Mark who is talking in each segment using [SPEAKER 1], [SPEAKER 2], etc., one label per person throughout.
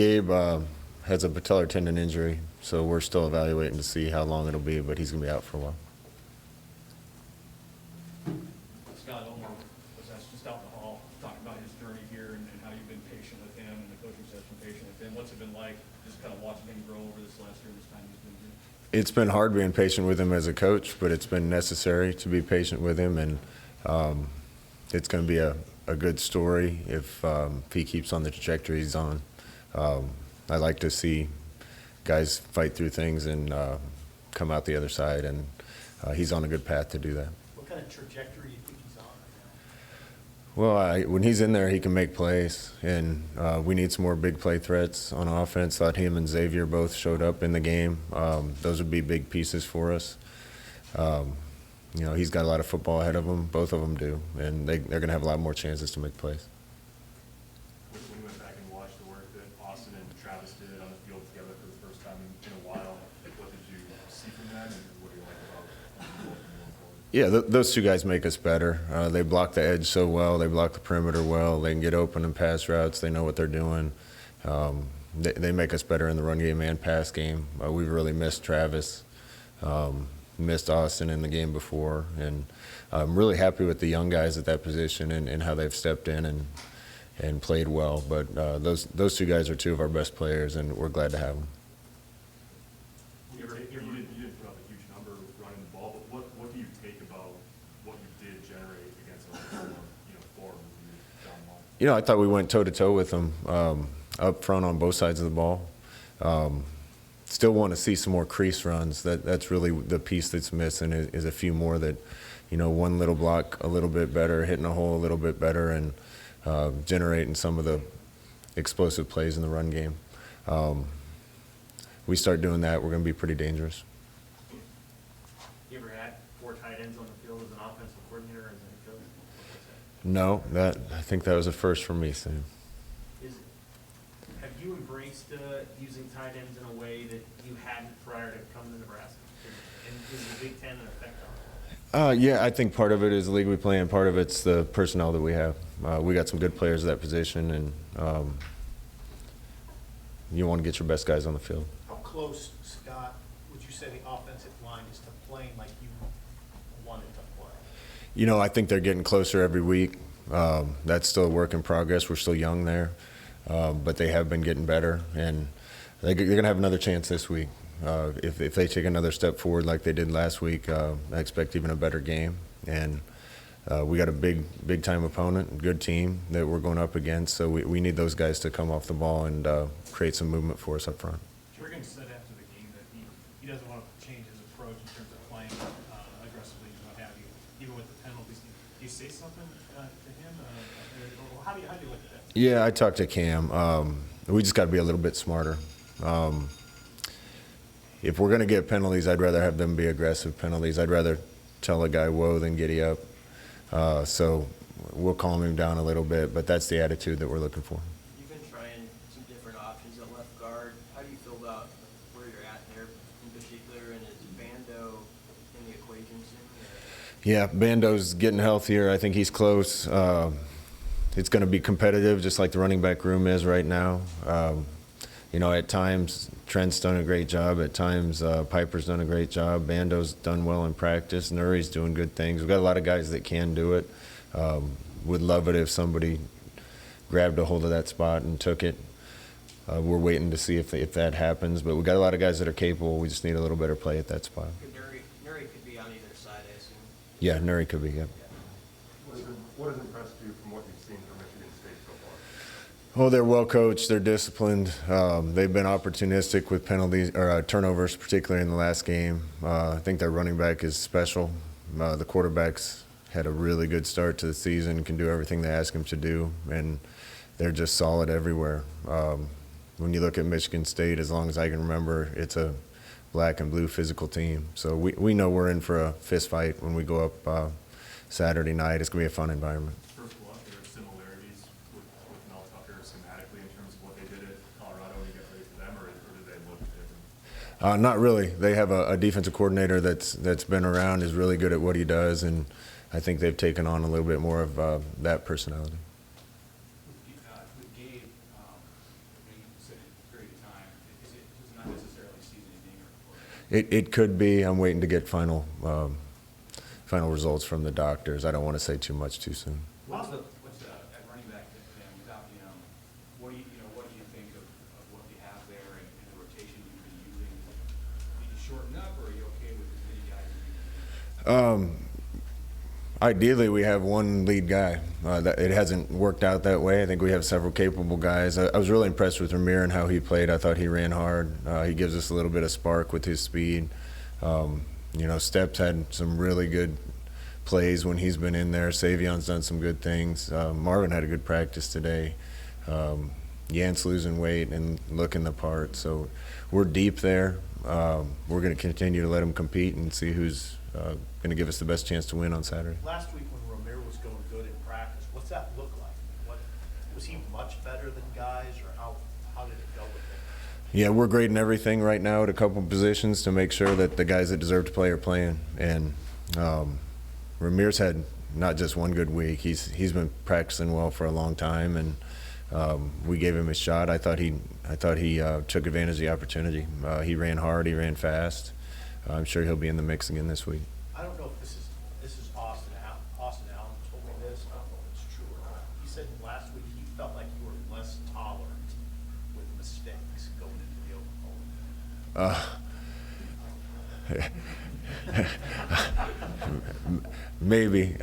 [SPEAKER 1] Gabe has a patellar tendon injury, so we're still evaluating to see how long it'll be, but he's going to be out for a while.
[SPEAKER 2] Scott Omar was asked just out in the hall, talking about his journey here and how you've been patient with him and the coaching staff's been patient with him. What's it been like just kind of watching him grow over this last year, this time he's been here?
[SPEAKER 1] It's been hard being patient with him as a coach, but it's been necessary to be patient with him, and it's going to be a good story if he keeps on the trajectory he's on. I like to see guys fight through things and come out the other side, and he's on a good path to do that.
[SPEAKER 3] What kind of trajectory do you think he's on right now?
[SPEAKER 1] Well, when he's in there, he can make plays, and we need some more big play threats on offense. Thought him and Xavier both showed up in the game. Those would be big pieces for us. He's got a lot of football ahead of him. Both of them do, and they're going to have a lot more chances to make plays.
[SPEAKER 4] When you went back and watched the work that Austin and Travis did on the field together for the first time in a while, what did you see from that, and what do you like about them moving forward?
[SPEAKER 1] Yeah, those two guys make us better. They block the edge so well. They block the perimeter well. They can get open in pass routes. They know what they're doing. They make us better in the run game and pass game. We've really missed Travis, missed Austin in the game before, and I'm really happy with the young guys at that position and how they've stepped in and played well. But those two guys are two of our best players, and we're glad to have them.
[SPEAKER 4] You didn't put up a huge number running the ball, but what do you take about what you did generate against a form down one?
[SPEAKER 1] I thought we went toe-to-toe with them up front on both sides of the ball. Still want to see some more crease runs. That's really the piece that's missing is a few more that, one little block a little bit better, hitting a hole a little bit better, and generating some of the explosive plays in the run game. We start doing that, we're going to be pretty dangerous.
[SPEAKER 3] You ever had 4 tight ends on the field as an offensive coordinator or as a head coach?
[SPEAKER 1] No, I think that was a first for me, Sam.
[SPEAKER 3] Have you embraced using tight ends in a way that you hadn't prior to coming to Nebraska? And is the Big Ten an effect on it?
[SPEAKER 1] Yeah, I think part of it is the league we play in, part of it's the personnel that we have. We got some good players at that position, and you want to get your best guys on the field.
[SPEAKER 5] How close, Scott, would you say the offensive line is to playing like you wanted to play?
[SPEAKER 1] I think they're getting closer every week. That's still a work in progress. We're still young there, but they have been getting better, and they're going to have another chance this week. If they take another step forward like they did last week, I expect even a better game. And we got a big time opponent, good team that we're going up against, so we need those guys to come off the ball and create some movement for us up front.
[SPEAKER 2] Jurgen said after the game that he doesn't want to change his approach in terms of playing aggressively and what have you, even with the penalties. Do you say something to him? Or how do you look at that?
[SPEAKER 1] Yeah, I talked to Cam. We just got to be a little bit smarter. If we're going to get penalties, I'd rather have them be aggressive penalties. I'd rather tell a guy, whoa, than giddy up. So we'll calm him down a little bit, but that's the attitude that we're looking for.
[SPEAKER 6] You've been trying some different options at left guard. How do you feel about where you're at there in particular, and is Bando in the equation soon?
[SPEAKER 1] Yeah, Bando's getting healthier. I think he's close. It's going to be competitive, just like the running back room is right now. At times, Trent's done a great job. At times, Piper's done a great job. Bando's done well in practice. Nuri's doing good things. We've got a lot of guys that can do it. Would love it if somebody grabbed a hold of that spot and took it. We're waiting to see if that happens. But we've got a lot of guys that are capable. We just need a little better play at that spot.
[SPEAKER 6] Nuri could be on either side, I assume.
[SPEAKER 1] Yeah, Nuri could be, yeah.
[SPEAKER 4] What has impressed you from what you've seen from Michigan State so far?
[SPEAKER 1] Oh, they're well coached. They're disciplined. They've been opportunistic with penalties or turnovers, particularly in the last game. I think their running back is special. The quarterbacks had a really good start to the season, can do everything they ask him to do, and they're just solid everywhere. When you look at Michigan State, as long as I can remember, it's a black and blue physical team. So we know we're in for a fist fight when we go up Saturday night. It's going to be a fun environment.
[SPEAKER 4] First of all, are there similarities with Mel Tucker schematically in terms of what they did at Colorado when you get ready for them, or do they look different?
[SPEAKER 1] Not really. They have a defensive coordinator that's been around, is really good at what he does, and I think they've taken on a little bit more of that personality.
[SPEAKER 2] With Gabe, you said
[SPEAKER 1] It could be. I'm waiting to get final results from the doctors. I don't want to say too much too soon.
[SPEAKER 7] What's at running back then without what do you think of what you have there and the rotation you've been using? Did you shorten up, or are you okay with as many guys as you can use?
[SPEAKER 1] Ideally, we have one lead guy. It hasn't worked out that way. I think we have several capable guys. I was really impressed with Ramir and how he played. I thought he ran hard. He gives us a little bit of spark with his speed. Sept's had some really good plays when he's been in there. Savion's done some good things. Marvin had a good practice today. Yant's losing weight and looking the part. So we're deep there. We're going to continue to let him compete and see who's going to give us the best chance to win on Saturday.
[SPEAKER 5] Last week when Ramir was going good in practice, what's that look like? Was he much better than guys, or how did it go with him?
[SPEAKER 1] Yeah, we're grading everything right now at a couple positions to make sure that the guys that deserve to play are playing. And Ramir's had not just one good week. He's been practicing well for a long time, and we gave him a shot. I thought he took advantage of the opportunity. He ran hard. He ran fast. I'm sure he'll be in the mix again this week.
[SPEAKER 5] I don't know if this is Austin Allen. Austin Allen told me this. I don't know if it's true or not. He said last week he felt like you were less tolerant with mistakes going into the Oklahoma.
[SPEAKER 1] Maybe.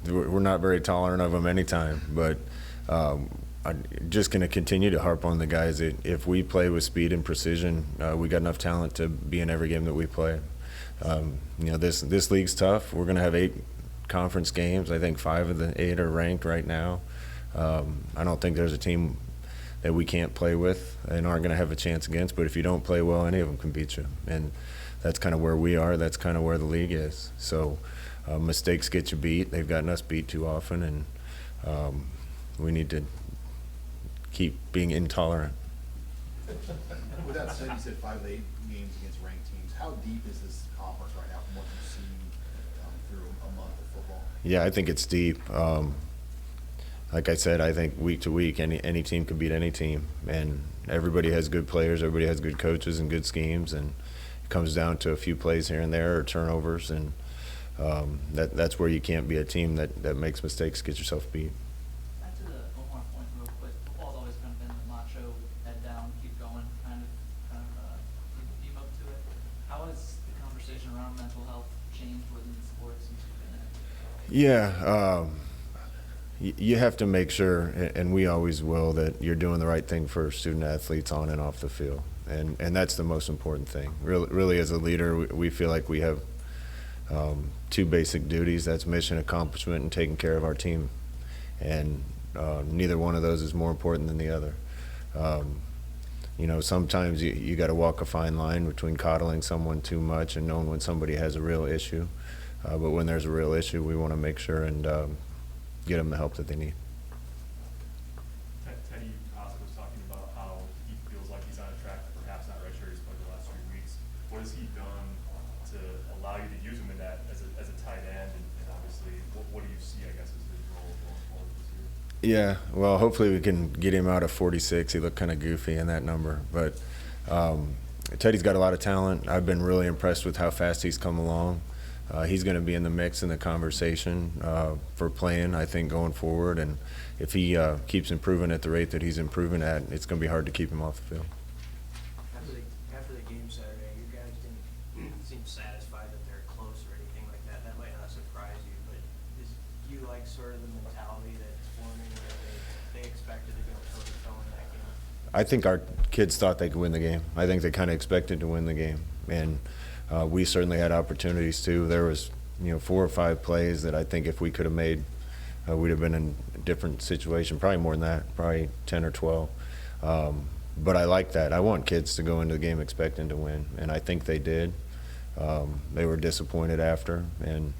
[SPEAKER 1] We're not very tolerant of them anytime, but I'm just going to continue to harp on the guys that if we play with speed and precision, we got enough talent to be in every game that we play. This league's tough. We're going to have 8 conference games. I think 5 of the 8 are ranked right now. I don't think there's a team that we can't play with and aren't going to have a chance against, but if you don't play well, any of them can beat you. And that's kind of where we are. That's kind of where the league is. So mistakes get you beat. They've gotten us beat too often, and we need to keep being intolerant.
[SPEAKER 8] With that said, you said 5 of the 8 games against ranked teams. How deep is this conference right now from what you've seen through a month of football?
[SPEAKER 1] Yeah, I think it's deep. Like I said, I think week to week, any team can beat any team, and everybody has good players, everybody has good coaches and good schemes, and it comes down to a few plays here and there or turnovers, and that's where you can't be a team that makes mistakes, get yourself beat.
[SPEAKER 9] Back to the Oklahoma point real quick. Football's always kind of been the macho, head down, keep going, kind of keep up to it. How has the conversation around mental health changed within the sport since you've been in it?
[SPEAKER 1] Yeah, you have to make sure, and we always will, that you're doing the right thing for student athletes on and off the field, and that's the most important thing. Really, as a leader, we feel like we have 2 basic duties. That's mission accomplishment and taking care of our team, and neither one of those is more important than the other. Sometimes you got to walk a fine line between coddling someone too much and knowing when somebody has a real issue. But when there's a real issue, we want to make sure and get them the help that they need.
[SPEAKER 4] Teddy also was talking about how he feels like he's on a track to perhaps not redshirt his played the last 3 weeks. What has he done to allow you to use him in that as a tight end? And obviously, what do you see, I guess, as his role going forward this year?
[SPEAKER 1] Yeah, well, hopefully we can get him out of 46. He looked kind of goofy in that number. But Teddy's got a lot of talent. I've been really impressed with how fast he's come along. He's going to be in the mix in the conversation for playing, I think, going forward. And if he keeps improving at the rate that he's improving at, it's going to be hard to keep him off the field.
[SPEAKER 6] After the game Saturday, you guys didn't seem satisfied that they're close or anything like that. That might not surprise you, but do you like sort of the mentality that's forming where they expected to go toe-to-toe in that game?
[SPEAKER 1] I think our kids thought they could win the game. I think they kind of expected to win the game. And we certainly had opportunities too. There was, 4 or 5 plays that I think if we could have made, we'd have been in a different situation. Probably more than that, probably 10 or 12. But I like that. I want kids to go into the game expecting to win, and I think they did. They were disappointed after, and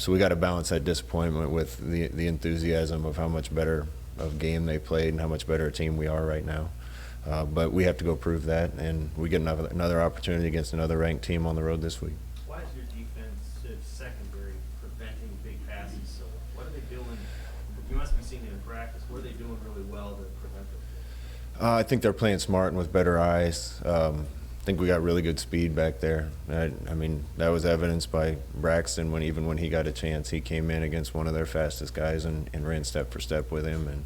[SPEAKER 1] so we got to balance that disappointment with the enthusiasm of how much better of game they played and how much better a team we are right now. But we have to go prove that, and we get another opportunity against another ranked team on the road this week.
[SPEAKER 3] Why is your defensive secondary preventing big passes? So what are they doing? You must be seeing it in practice. What are they doing really well to prevent those?
[SPEAKER 1] I think they're playing smart and with better eyes. think we got really good speed back there. I mean, that was evidenced by Braxton even when he got a chance. He came in against one of their fastest guys and ran step for step with him. And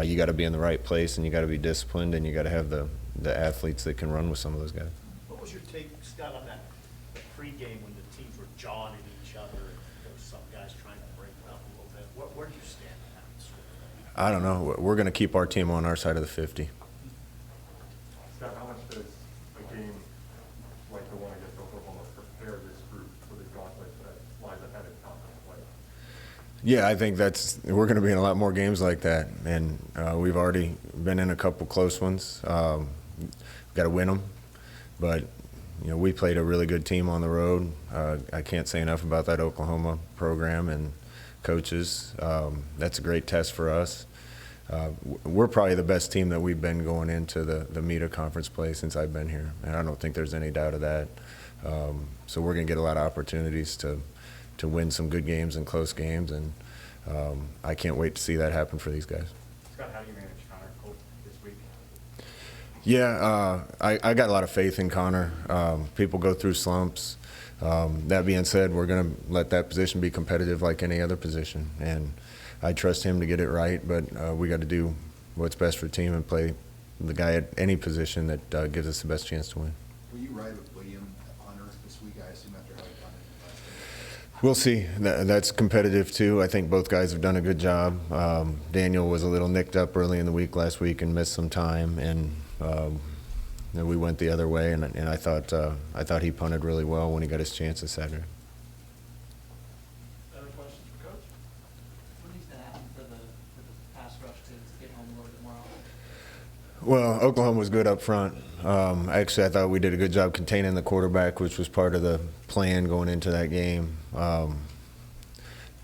[SPEAKER 1] you got to be in the right place, and you got to be disciplined, and you got to have the athletes that can run with some of those guys.
[SPEAKER 5] What was your take, Scott, on that pregame when the teams were jawing at each other? There were some guys trying to break it up a little bit. Where do you stand on that sort of thing?
[SPEAKER 1] I don't know. We're going to keep our team on our side of the 50.
[SPEAKER 10] Scott, how much does a game like the one against Oklahoma prepare this group for the gauntlet that lies ahead in conference play?
[SPEAKER 1] Yeah, I think we're going to be in a lot more games like that, and we've already been in a couple close ones. Got to win them, but we played a really good team on the road. I can't say enough about that Oklahoma program and coaches. That's a great test for us. We're probably the best team that we've been going into the META conference play since I've been here, and I don't think there's any doubt of that. So we're going to get a lot of opportunities to win some good games and close games, and I can't wait to see that happen for these guys.
[SPEAKER 4] Scott, how do you manage Connor Cope this week?
[SPEAKER 1] Yeah, I got a lot of faith in Connor. People go through slumps. That being said, we're going to let that position be competitive like any other position, and I trust him to get it right, but we got to do what's best for the team and play the guy at any position that gives us the best chance to win.
[SPEAKER 8] Will you ride with William on Earth this week, I assume, after how he done it last game?
[SPEAKER 1] We'll see. That's competitive too. I think both guys have done a good job. Daniel was a little nicked up early in the week last week and missed some time, and we went the other way. And I thought he punted really well when he got his chance this Saturday.
[SPEAKER 2] Other questions for Coach?
[SPEAKER 9] What needs to happen for the pass rush to get home a little bit more often?
[SPEAKER 1] Well, Oklahoma was good up front. Actually, I thought we did a good job containing the quarterback, which was part of the plan going into that game.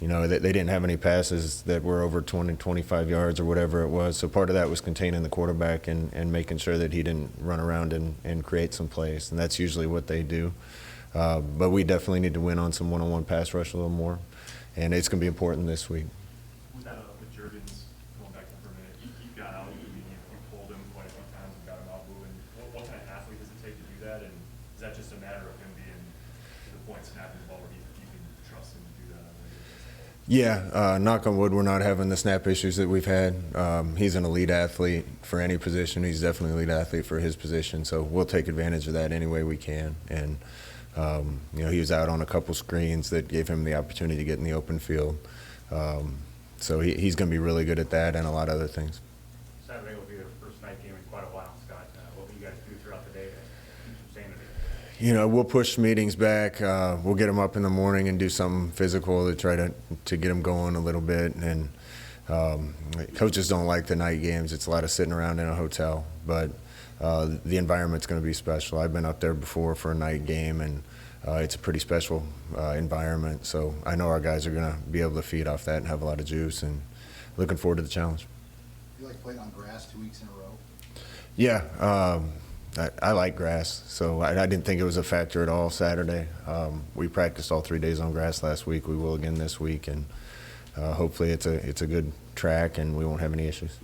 [SPEAKER 1] They didn't have any passes that were over 20, 25 yards or whatever it was. So part of that was containing the quarterback and making sure that he didn't run around and create some plays. And that's usually what they do. But we definitely need to win on some one-on-one pass rush a little more. And it's going to be important this week.
[SPEAKER 4] With Jurgens, going back for a minute, you got out, you pulled him quite a few times and got him out moving. What kind of athlete does it take to do that? And is that just a matter of him being to the point snapping the ball where you can trust him to do that on a regular basis?
[SPEAKER 1] Yeah, knock on wood, we're not having the snap issues that we've had. He's an elite athlete for any position. He's definitely an elite athlete for his position, so we'll take advantage of that any way we can. And he was out on a couple screens that gave him the opportunity to get in the open field. So he's going to be really good at that and a lot of other things.
[SPEAKER 7] Saturday will be the first night game in quite a while, Scott. What will you guys do throughout the day to keep some sanity?
[SPEAKER 1] We'll push meetings back. We'll get them up in the morning and do something physical to try to get them going a little bit. And coaches don't like the night games. It's a lot of sitting around in a hotel. But the environment's going to be special. I've been up there before for a night game, and it's a pretty special environment. So I know our guys are going to be able to feed off that and have a lot of juice, and looking forward to the challenge.
[SPEAKER 8] You like playing on grass 2 weeks in a row?
[SPEAKER 1] Yeah, I like grass, so I didn't think it was a factor at all Saturday. We practiced all 3 days on grass last week. We will again this week, and hopefully it's a good track and we won't have any issues.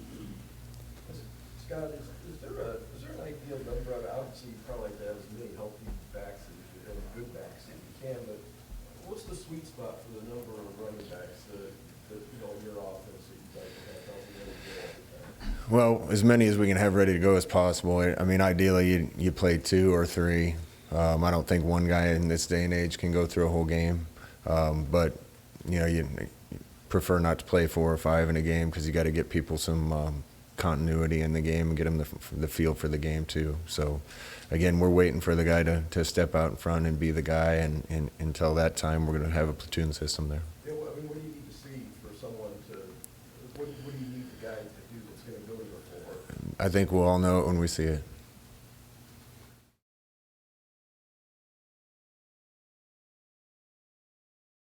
[SPEAKER 11] Scott, is there an ideal number? Obviously, you probably like to have as many healthy backs as you can, good backs as you can, but what's the sweet spot for the number of running backs that your offense that you guys are going to help you all the time?
[SPEAKER 1] Well, as many as we can have ready to go as possible. I mean, ideally, you play 2 or 3. I don't think one guy in this day and age can go through a whole game, but you prefer not to play 4 or 5 in a game because you got to get people some continuity in the game and get them the feel for the game too. So, again, we're waiting for the guy to step out in front and be the guy, and until that time, we're going to have a platoon system there.
[SPEAKER 11] Yeah, well, I mean, what do you need to see for someone to? What do you need the guy to do that's going to go to the floor?
[SPEAKER 1] I think we'll all know it when we see it.